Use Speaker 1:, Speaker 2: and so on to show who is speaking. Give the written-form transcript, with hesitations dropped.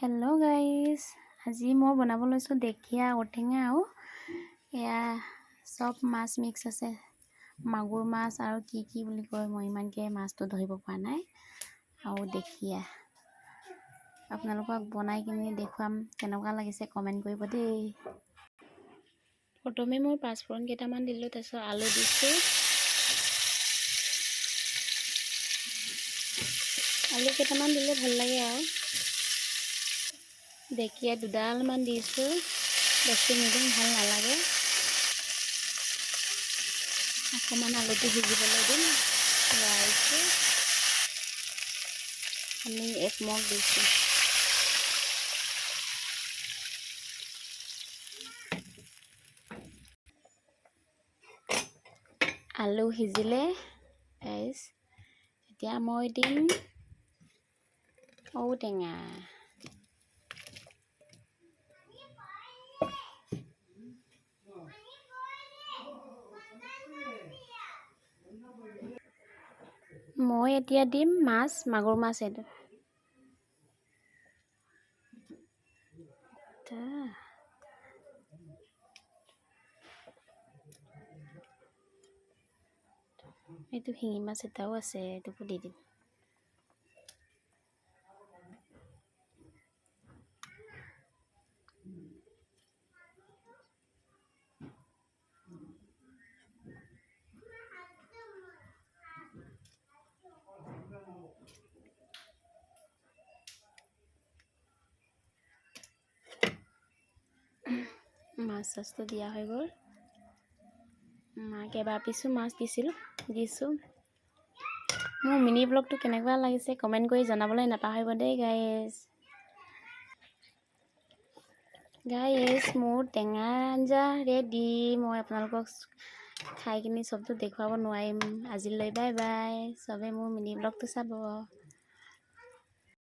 Speaker 1: hello guys আজি মই বনাব লৈছো দেখিয়া ওটেঙা আৰু এয়া সব মাছ মিক্স আছে মাগুৰ মাছ আৰু কি বুলি কয় মই ইমানকে মাছটো ধৰিব পৰা নাই আৰু দেখিয়া আপোনালোকক বনাই কিনে দেখুৱাম কেনেকুৱা লাগিছে কমেন্ট কৰিব দেই প্ৰথমে মই পাঁচফোৰণ কেইটামান দিলো তাৰপিছত আলু দিছো আলু কেইটামান দিলে ভাল লাগে আৰু দেখিয়া দুডাল মান দিছো বেছি নিদিম ভাল নালাগে অকমান আলুটো সিজিবলৈ দিম লৰাইছো আমি এক মগ দিছো আলু সিজিলে গাইস এতিয়া মই দিম ঔটেঙা মই এতিয়া দিম মাছ মাগুৰ মাছ এটো এইটো শিঙি মাছ এটাও আছে এটোকো দি দিম মাছ তো দিয়া হৈ গ'ল কেইবা পিছো মাছ দিছো মোৰ মিনি ব্লগটো কেনেকুৱা লাগিছে কমেন্ট কৰি জনাবলৈ নাপাহৰিব দেই গাইস মোৰ টেঙা আঞ্জা ৰেডি মই আপোনালোকক খাই কিনি সবটো দেখুৱাব নোৱাৰিম আজিলৈ বাই বাই সবে মোৰ মিনি ব্লগটো চাব